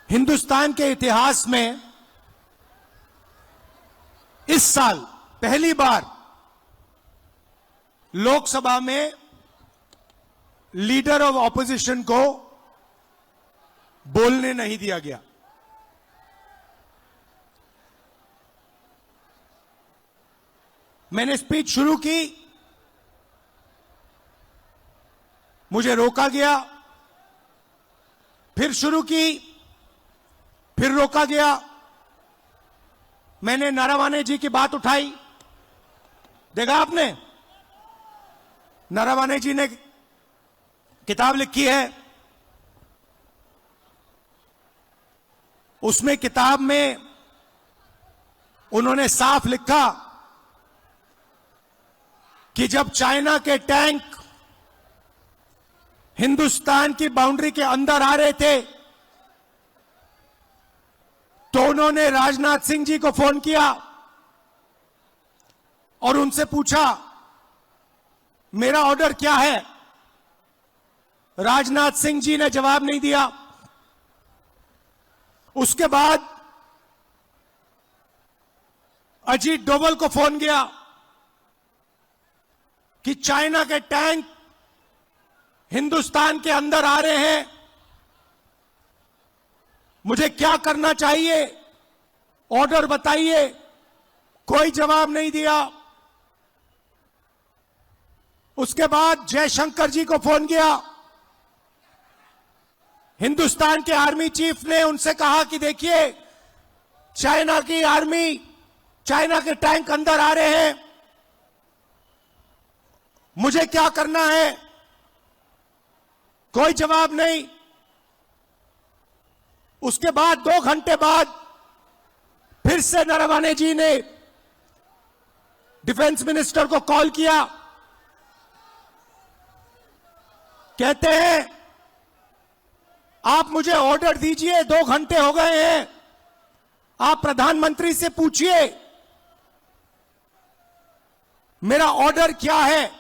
हिंदुस्तान के इतिहास में इस साल पहली बार लोकसभा में लीडर ऑफ ऑपोजिशन को बोलने नहीं दिया गया। मैंने स्पीच शुरू की, मुझे रोका गया, फिर शुरू की, फिर रोका गया। मैंने नारावाने जी की बात उठाई, देखा आपने, नारावाने जी ने किताब लिखी है, उसमें किताब में उन्होंने साफ लिखा कि जब चाइना के टैंक हिंदुस्तान की बाउंड्री के अंदर आ रहे थे तो उन्होंने राजनाथ सिंह जी को फोन किया और उनसे पूछा मेरा ऑर्डर क्या है। राजनाथ सिंह जी ने जवाब नहीं दिया। उसके बाद अजीत डोभाल को फोन किया कि चाइना के टैंक हिंदुस्तान के अंदर आ रहे हैं, मुझे क्या करना चाहिए, ऑर्डर बताइए। कोई जवाब नहीं दिया। उसके बाद जयशंकर जी को फोन किया, हिंदुस्तान के आर्मी चीफ ने उनसे कहा कि देखिए चाइना की आर्मी, चाइना के टैंक अंदर आ रहे हैं, मुझे क्या करना है। कोई जवाब नहीं। उसके बाद 2 घंटे बाद फिर से नारावाने जी ने डिफेंस मिनिस्टर को कॉल किया, कहते हैं आप मुझे ऑर्डर दीजिए, 2 घंटे हो गए हैं, आप प्रधानमंत्री से पूछिए मेरा ऑर्डर क्या है।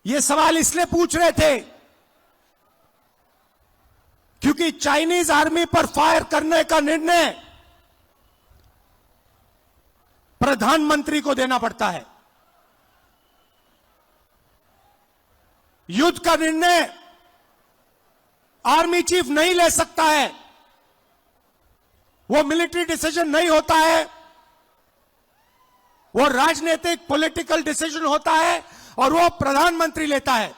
ये सवाल इसलिए पूछ रहे थे क्योंकि चाइनीज आर्मी पर फायर करने का निर्णय प्रधानमंत्री को देना पड़ता है। युद्ध का निर्णय आर्मी चीफ नहीं ले सकता है, वो मिलिट्री डिसीजन नहीं होता है, वो राजनीतिक पॉलिटिकल डिसीजन होता है और वो प्रधानमंत्री लेता है।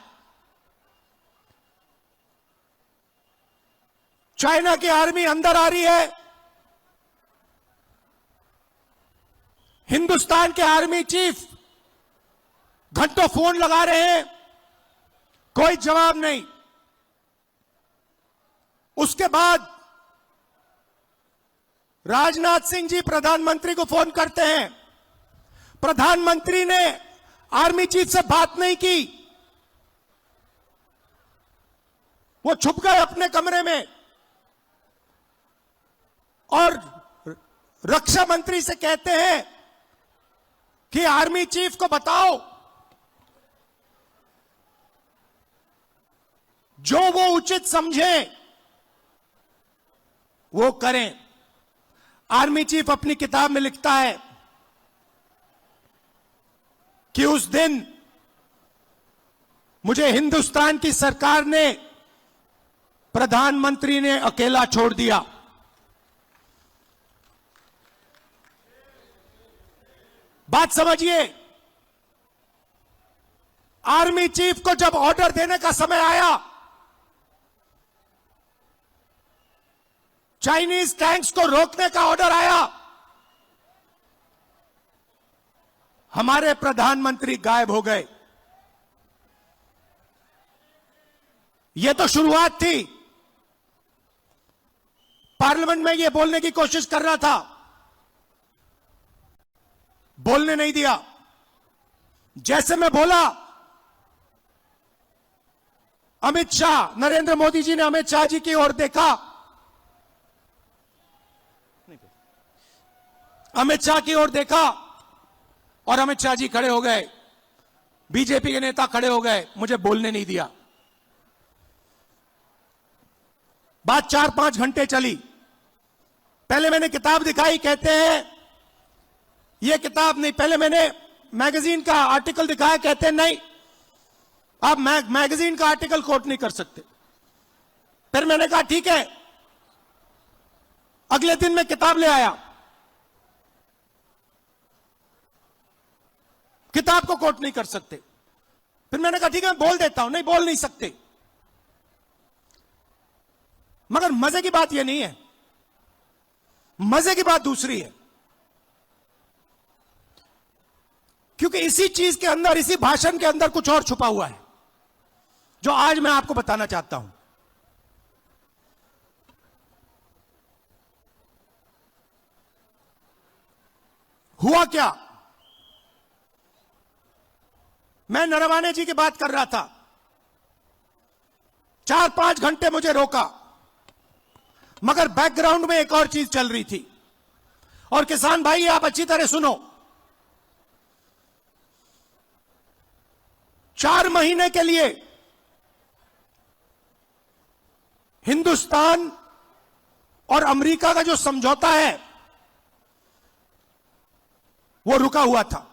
चाइना की आर्मी अंदर आ रही है, हिंदुस्तान के आर्मी चीफ घंटों फोन लगा रहे हैं, कोई जवाब नहीं। उसके बाद राजनाथ सिंह जी प्रधानमंत्री को फोन करते हैं, प्रधानमंत्री ने आर्मी चीफ से बात नहीं की, वो छुप गए अपने कमरे में और रक्षा मंत्री से कहते हैं कि आर्मी चीफ को बताओ जो वो उचित समझे वो करें। आर्मी चीफ अपनी किताब में लिखता है कि उस दिन मुझे हिंदुस्तान की सरकार ने, प्रधानमंत्री ने अकेला छोड़ दिया। बात समझिए, आर्मी चीफ को जब ऑर्डर देने का समय आया, चाइनीज टैंक्स को रोकने का ऑर्डर आया, हमारे प्रधानमंत्री गायब हो गए। यह तो शुरुआत थी। पार्लियामेंट में यह बोलने की कोशिश कर रहा था, बोलने नहीं दिया। जैसे मैं बोला, अमित शाह, नरेंद्र मोदी जी ने अमित शाह जी की ओर देखा, अमित शाह की ओर देखा और अमित शाह जी खड़े हो गए। बीजेपी के नेता खड़े हो गए, मुझे बोलने नहीं दिया। बात 4-5 घंटे चली। पहले मैंने किताब दिखाई, कहते हैं यह किताब नहीं। पहले मैंने मैगजीन का आर्टिकल दिखाया, कहते हैं नहीं आप मैगजीन का आर्टिकल कोट नहीं कर सकते। फिर मैंने कहा ठीक है। अगले दिन मैं किताब ले आया, किताब को कोट नहीं कर सकते। फिर मैंने कहा ठीक है मैं बोल देता हूं, नहीं बोल नहीं सकते। मगर मजे की बात यह नहीं है, मजे की बात दूसरी है। क्योंकि इसी चीज के अंदर, इसी भाषण के अंदर कुछ और छुपा हुआ है, जो आज मैं आपको बताना चाहता हूं। हुआ क्या, मैं नरवाने जी की बात कर रहा था। 4-5 घंटे मुझे रोका, मगर बैकग्राउंड में एक और चीज चल रही थी। और किसान भाई आप अच्छी तरह सुनो, 4 महीने के लिए हिंदुस्तान और अमेरिका का जो समझौता है वो रुका हुआ था।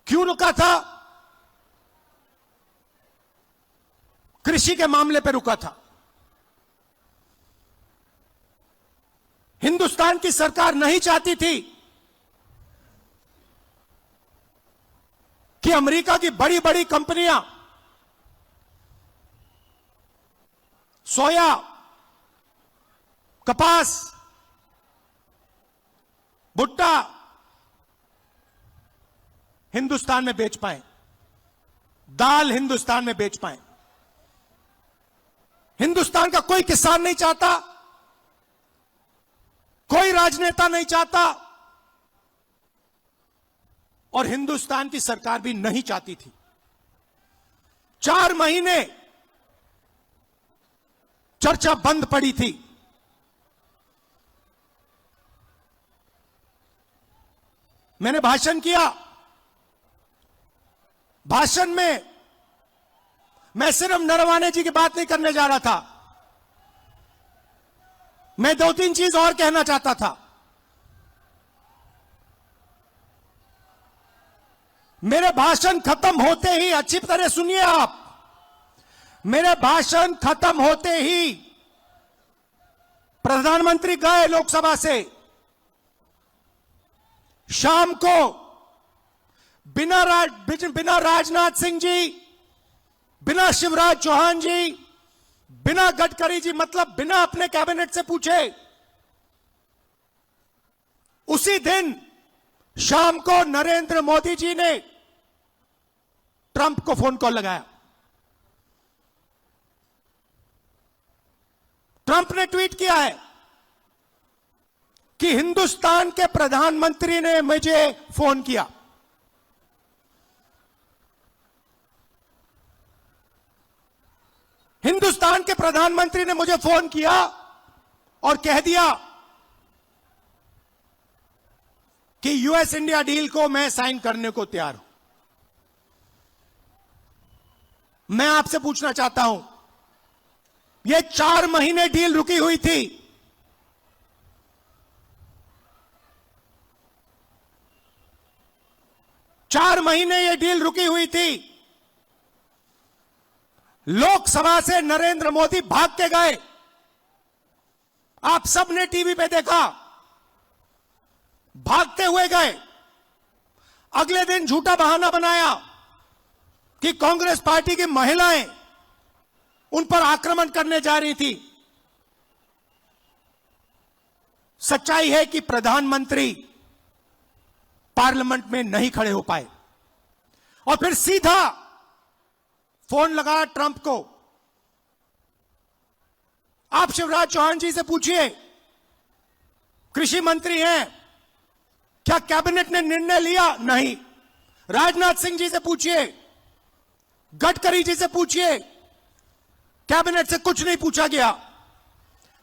क्यों रुका था? कृषि के मामले पर रुका था। हिंदुस्तान की सरकार नहीं चाहती थी कि अमेरिका की बड़ी बड़ी कंपनियां सोया, कपास, भुट्टा हिंदुस्तान में बेच पाए, दाल हिंदुस्तान में बेच पाए। हिंदुस्तान का कोई किसान नहीं चाहता, कोई राजनेता नहीं चाहता, और हिंदुस्तान की सरकार भी नहीं चाहती थी। 4 महीने चर्चा बंद पड़ी थी। मैंने भाषण किया। भाषण में मैं सिर्फ नरवाने जी की बात नहीं करने जा रहा था, मैं 2-3 चीज और कहना चाहता था। मेरे भाषण खत्म होते ही, अच्छी तरह सुनिए आप, मेरे भाषण खत्म होते ही प्रधानमंत्री गए लोकसभा से। शाम को बिना राजनाथ सिंह जी, बिना शिवराज चौहान जी, बिना गडकरी जी, मतलब बिना अपने कैबिनेट से पूछे, उसी दिन शाम को नरेंद्र मोदी जी ने ट्रंप को फोन कॉल लगाया। ट्रंप ने ट्वीट किया है कि हिंदुस्तान के प्रधानमंत्री ने मुझे फोन किया। हिंदुस्तान के प्रधानमंत्री ने मुझे फोन किया और कह दिया कि यूएस इंडिया डील को मैं साइन करने को तैयार हूं। मैं आपसे पूछना चाहता हूं, यह 4 महीने डील रुकी हुई थी। चार महीने यह डील रुकी हुई थी। लोकसभा से नरेंद्र मोदी भाग के गए। आप सबने टीवी पे देखा, भागते हुए गए। अगले दिन झूठा बहाना बनाया कि कांग्रेस पार्टी की महिलाएं उन पर आक्रमण करने जा रही थी। सच्चाई है कि प्रधानमंत्री पार्लियामेंट में नहीं खड़े हो पाए और फिर सीधा फोन लगाया ट्रंप को। आप शिवराज चौहान जी से पूछिए, कृषि मंत्री हैं, क्या कैबिनेट ने निर्णय लिया? नहीं। राजनाथ सिंह जी से पूछिए, गडकरी जी से पूछिए, कैबिनेट से कुछ नहीं पूछा गया।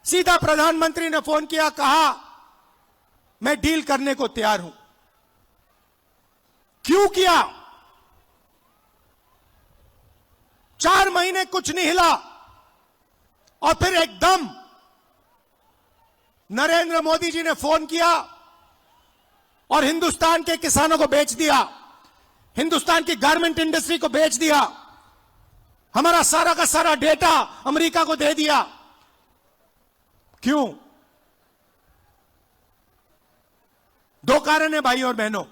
सीधा प्रधानमंत्री ने फोन किया, कहा मैं डील करने को तैयार हूं। क्यों किया? 4 महीने कुछ नहीं हिला और फिर एकदम नरेंद्र मोदी जी ने फोन किया और हिंदुस्तान के किसानों को बेच दिया, हिंदुस्तान की गारमेंट इंडस्ट्री को बेच दिया, हमारा सारा का सारा डेटा अमेरिका को दे दिया। क्यों? 2 कारण है भाई और बहनों।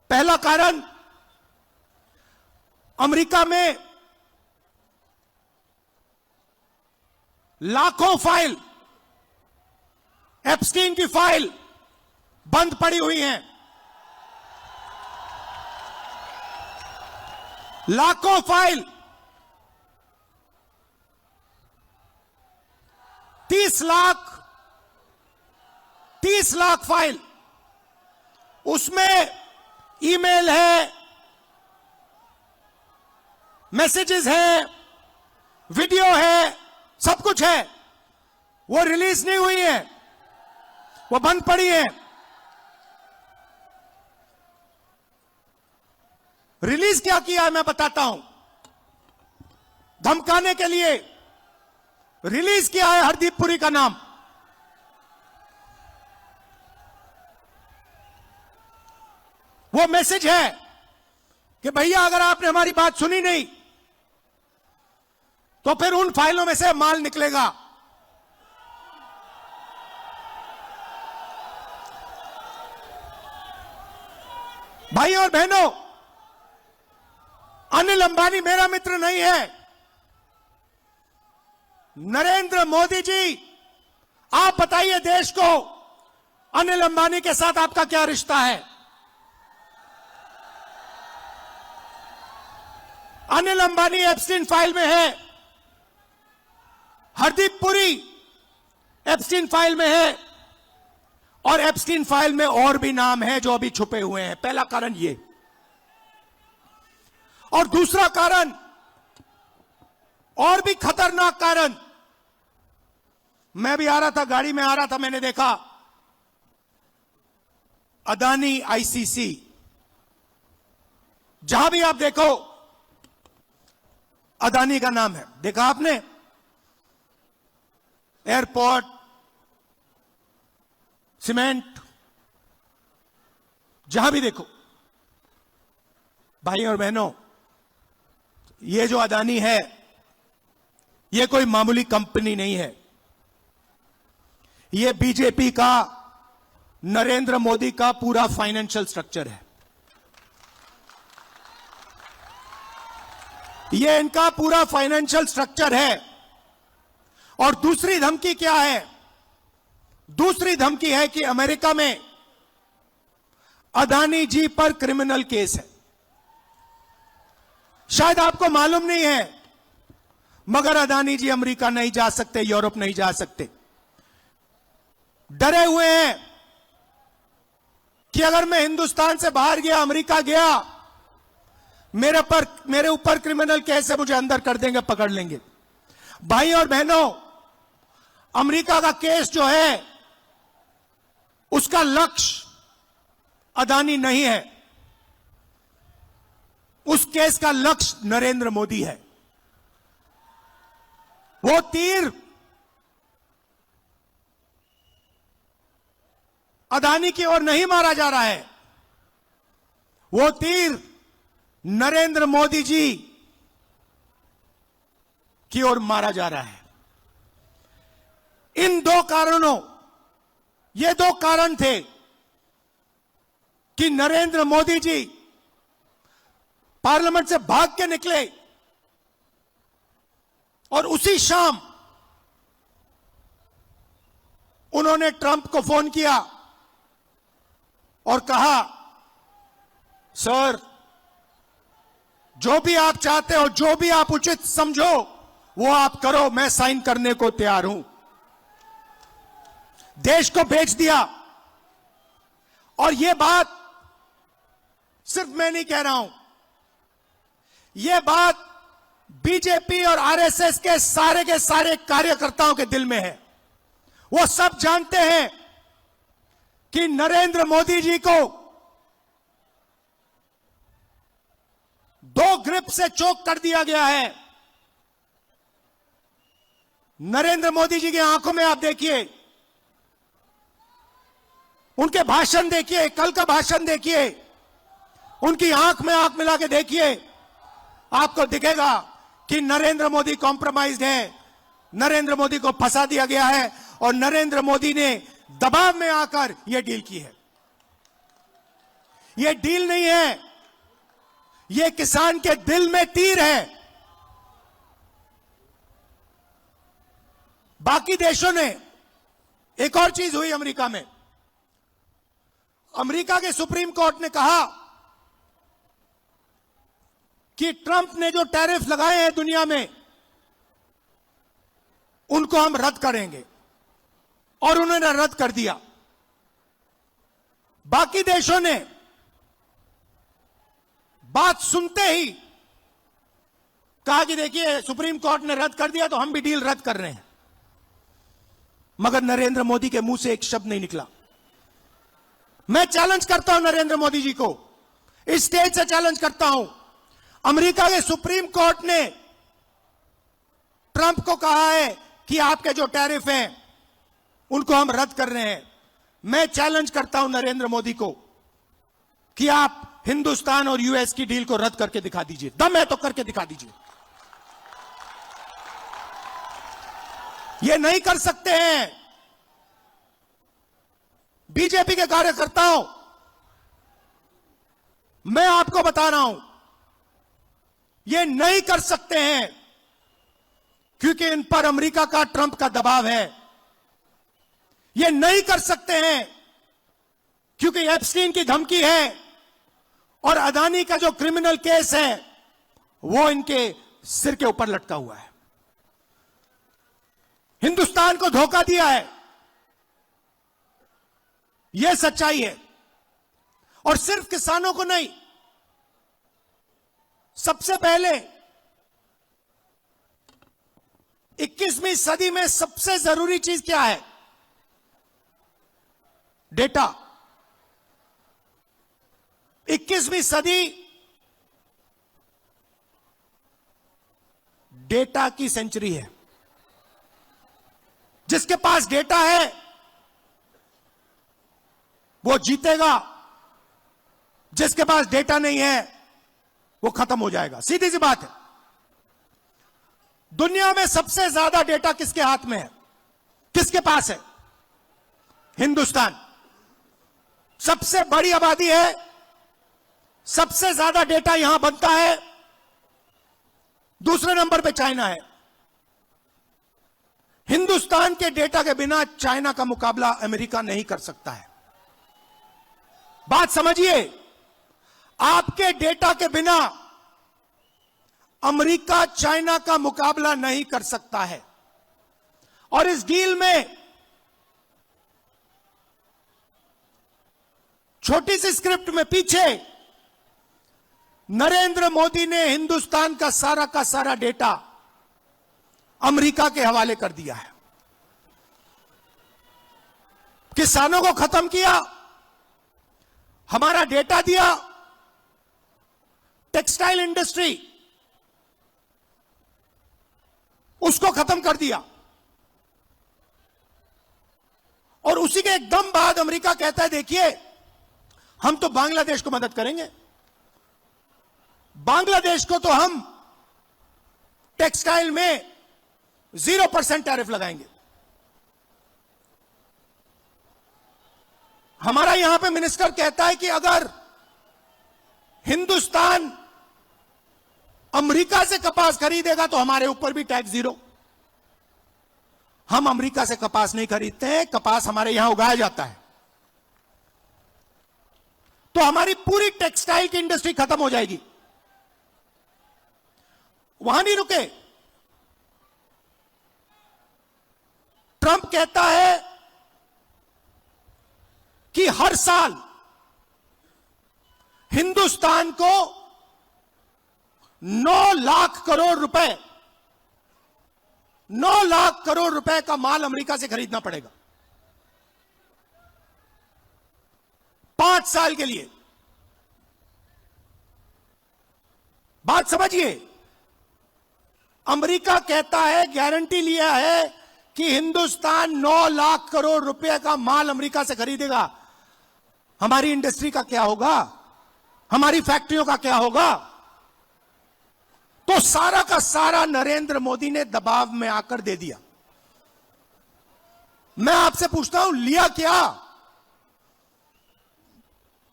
पहला कारण, अमेरिका में लाखों फाइल, एप्स्टीन की फाइल बंद पड़ी हुई हैं। लाखों फाइल, 30 लाख फाइल, उसमें ईमेल है, मैसेजेस है, वीडियो है, सब कुछ है। वो रिलीज नहीं हुई है, वो बंद पड़ी है। रिलीज क्या किया है मैं बताता हूं। धमकाने के लिए रिलीज किया है हरदीप पुरी का नाम। वो मैसेज है कि भैया अगर आपने हमारी बात सुनी नहीं तो फिर उन फाइलों में से माल निकलेगा। भाई और बहनों, अनिल अंबानी मेरा मित्र नहीं है। नरेंद्र मोदी जी, आप बताइए देश को, अनिल अंबानी के साथ आपका क्या रिश्ता है? अनिल अंबानी एप्स्टीन फाइल में है, हरदीप पुरी एप्स्टीन फाइल में है, और एप्स्टीन फाइल में और भी नाम है जो अभी छुपे हुए हैं। पहला कारण ये। और दूसरा कारण, और भी खतरनाक कारण, मैं भी आ रहा था, गाड़ी में आ रहा था, मैंने देखा अदानी आईसीसी, जहां भी आप देखो अदानी का नाम है। देखा आपने? एयरपोर्ट, सीमेंट, जहां भी देखो। भाई और बहनों, ये जो अदानी है, ये कोई मामूली कंपनी नहीं है। ये बीजेपी का, नरेंद्र मोदी का पूरा फाइनेंशियल स्ट्रक्चर है। ये इनका पूरा फाइनेंशियल स्ट्रक्चर है। और दूसरी धमकी क्या है? दूसरी धमकी है कि अमेरिका में अदानी जी पर क्रिमिनल केस है। शायद आपको मालूम नहीं है, मगर अदानी जी अमेरिका नहीं जा सकते, यूरोप नहीं जा सकते। डरे हुए हैं कि अगर मैं हिंदुस्तान से बाहर गया, अमेरिका गया, मेरे ऊपर क्रिमिनल केस है, मुझे अंदर कर देंगे, पकड़ लेंगे। भाई और बहनों, अमेरिका का केस जो है, उसका लक्ष्य अदानी नहीं है। उस केस का लक्ष्य नरेंद्र मोदी है। वो तीर अदानी की ओर नहीं मारा जा रहा है, वो तीर नरेंद्र मोदी जी की ओर मारा जा रहा है। इन 2 कारणों, ये 2 कारण थे कि नरेंद्र मोदी जी पार्लियामेंट से भाग के निकले और उसी शाम उन्होंने ट्रंप को फोन किया और कहा, सर, जो भी आप चाहते हो, जो भी आप उचित समझो, वो आप करो, मैं साइन करने को तैयार हूं। देश को बेच दिया। और यह बात सिर्फ मैं नहीं कह रहा हूं, यह बात बीजेपी और आरएसएस के सारे कार्यकर्ताओं के दिल में है। वो सब जानते हैं कि नरेंद्र मोदी जी को ग्रिप से चोक कर दिया गया है। नरेंद्र मोदी जी की आंखों में आप देखिए, उनके भाषण देखिए, कल का भाषण देखिए, उनकी आंख में आंख मिला के देखिए, आपको दिखेगा कि नरेंद्र मोदी कॉम्प्रोमाइज्ड है, नरेंद्र मोदी को फंसा दिया गया है और नरेंद्र मोदी ने दबाव में आकर यह डील की है। यह डील नहीं है, यह किसान के दिल में तीर है। बाकी देशों ने, एक और चीज हुई अमेरिका में, अमेरिका के सुप्रीम कोर्ट ने कहा कि ट्रंप ने जो टैरिफ लगाए हैं दुनिया में, उनको हम रद्द करेंगे, और उन्होंने रद्द कर दिया। बाकी देशों ने बात सुनते ही कहा कि देखिए सुप्रीम कोर्ट ने रद्द कर दिया तो हम भी डील रद्द कर रहे हैं, मगर नरेंद्र मोदी के मुंह से एक शब्द नहीं निकला। मैं चैलेंज करता हूं नरेंद्र मोदी जी को, इस स्टेज से चैलेंज करता हूं। अमेरिका के सुप्रीम कोर्ट ने ट्रंप को कहा है कि आपके जो टैरिफ हैं उनको हम रद्द कर रहे हैं। मैं चैलेंज करता हूं नरेंद्र मोदी को कि आप हिंदुस्तान और यूएस की डील को रद्द करके दिखा दीजिए। दम है तो करके दिखा दीजिए। ये नहीं कर सकते हैं। बीजेपी के कार्यकर्ताओं, मैं आपको बता रहा हूं, ये नहीं कर सकते हैं क्योंकि इन पर अमेरिका का, ट्रंप का दबाव है। ये नहीं कर सकते हैं क्योंकि एप्स्टीन की धमकी है और अदानी का जो क्रिमिनल केस है वो इनके सिर के ऊपर लटका हुआ है। हिंदुस्तान को धोखा दिया है, यह सच्चाई है। और सिर्फ किसानों को नहीं, सबसे पहले 21वीं सदी में सबसे जरूरी चीज क्या है? डेटा। 21वीं सदी डेटा की सेंचुरी है। जिसके पास डेटा है वो जीतेगा, जिसके पास डेटा नहीं है वो खत्म हो जाएगा। सीधी सी बात है। दुनिया में सबसे ज्यादा डेटा किसके हाथ में है? किसके पास है? हिंदुस्तान। सबसे बड़ी आबादी है, सबसे ज्यादा डेटा यहां बनता है। दूसरे नंबर पे चाइना है। हिंदुस्तान के डेटा के बिना चाइना का मुकाबला अमेरिका नहीं कर सकता है। बात समझिए, आपके डेटा के बिना अमेरिका चाइना का मुकाबला नहीं कर सकता है। और इस डील में छोटी सी स्क्रिप्ट में पीछे नरेंद्र मोदी ने हिंदुस्तान का सारा डेटा अमेरिका के हवाले कर दिया है। किसानों को खत्म किया, हमारा डेटा दिया, टेक्सटाइल इंडस्ट्री उसको खत्म कर दिया। और उसी के एकदम बाद अमेरिका कहता है देखिए हम तो बांग्लादेश को मदद करेंगे, बांग्लादेश को तो हम टेक्सटाइल में 0% टैरिफ लगाएंगे। हमारा यहां पे मिनिस्टर कहता है कि अगर हिंदुस्तान अमेरिका से कपास खरीदेगा तो हमारे ऊपर भी टैक्स 0। हम अमेरिका से कपास नहीं खरीदते हैं, कपास हमारे यहां उगाया जाता है। तो हमारी पूरी टेक्सटाइल की इंडस्ट्री खत्म हो जाएगी। वहां नहीं रुके, ट्रंप कहता है कि हर साल हिंदुस्तान को 9 लाख करोड़ रुपए 9 लाख करोड़ रुपए का माल अमेरिका से खरीदना पड़ेगा 5 साल के लिए। बात समझिए, अमेरिका कहता है, गारंटी लिया है कि हिंदुस्तान 9 लाख करोड़ रुपए का माल अमेरिका से खरीदेगा। हमारी इंडस्ट्री का क्या होगा? हमारी फैक्ट्रियों का क्या होगा? तो सारा का सारा नरेंद्र मोदी ने दबाव में आकर दे दिया। मैं आपसे पूछता हूं, लिया क्या?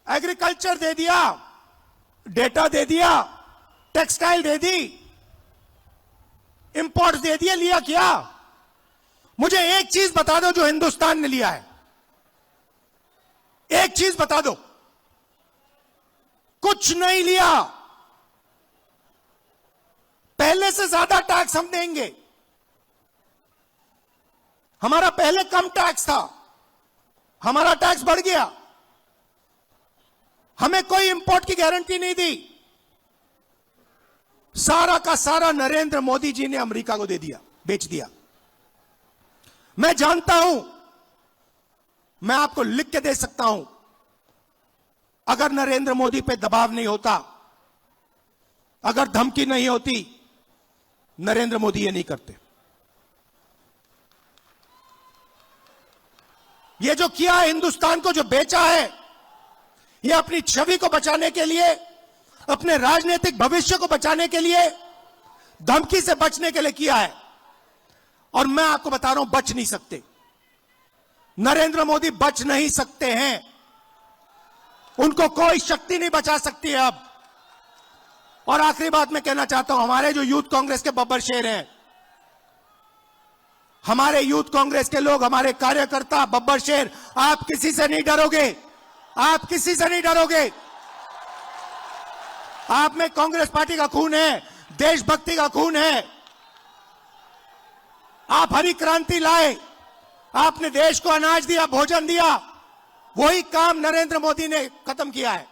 एग्रीकल्चर दे दिया, डेटा दे दिया, टेक्सटाइल दे दी, इंपोर्ट दे दिया, लिया क्या? मुझे एक चीज बता दो जो हिंदुस्तान ने लिया है, एक चीज बता दो। कुछ नहीं लिया। पहले से ज्यादा टैक्स हम देंगे। हमारा पहले कम टैक्स था, हमारा टैक्स बढ़ गया। हमें कोई इंपोर्ट की गारंटी नहीं दी। सारा का सारा नरेंद्र मोदी जी ने अमेरिका को दे दिया, बेच दिया। मैं जानता हूं, मैं आपको लिख के दे सकता हूं, अगर नरेंद्र मोदी पे दबाव नहीं होता, अगर धमकी नहीं होती, नरेंद्र मोदी ये नहीं करते। ये जो किया है, हिंदुस्तान को जो बेचा है, ये अपनी छवि को बचाने के लिए, अपने राजनीतिक भविष्य को बचाने के लिए, धमकी से बचने के लिए किया है। और मैं आपको बता रहा हूं, बच नहीं सकते। नरेंद्र मोदी बच नहीं सकते हैं। उनको कोई शक्ति नहीं बचा सकती है अब। और आखिरी बात मैं कहना चाहता हूं, हमारे जो यूथ कांग्रेस के बब्बर शेर हैं, हमारे यूथ कांग्रेस के लोग, हमारे कार्यकर्ता बब्बर शेर, आप किसी से नहीं डरोगे। आप किसी से नहीं डरोगे। आप में कांग्रेस पार्टी का खून है, देशभक्ति का खून है। आप हरी क्रांति लाए, आपने देश को अनाज दिया, भोजन दिया। वही काम नरेंद्र मोदी ने खत्म किया है।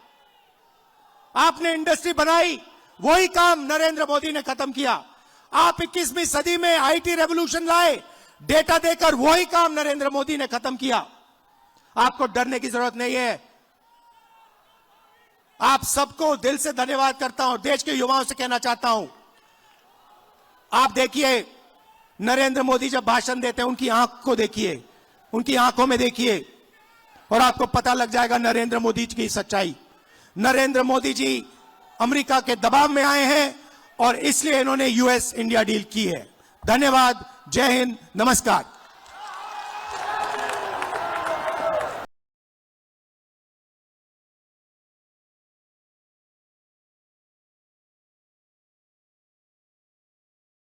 आपने इंडस्ट्री बनाई, वही काम नरेंद्र मोदी ने खत्म किया। आप 21वीं सदी में आईटी रेवोल्यूशन लाए, डेटा देकर, वही काम नरेंद्र मोदी ने खत्म किया। आपको डरने की जरूरत नहीं है। आप सबको दिल से धन्यवाद करता हूं। देश के युवाओं से कहना चाहता हूं, आप देखिए, नरेंद्र मोदी जब भाषण देते हैं, उनकी आंख को देखिए, उनकी आंखों में देखिए, और आपको पता लग जाएगा नरेंद्र मोदी जी की सच्चाई। नरेंद्र मोदी जी अमेरिका के दबाव में आए हैं और इसलिए इन्होंने यूएस इंडिया डील की है। धन्यवाद। जय हिंद। नमस्कार।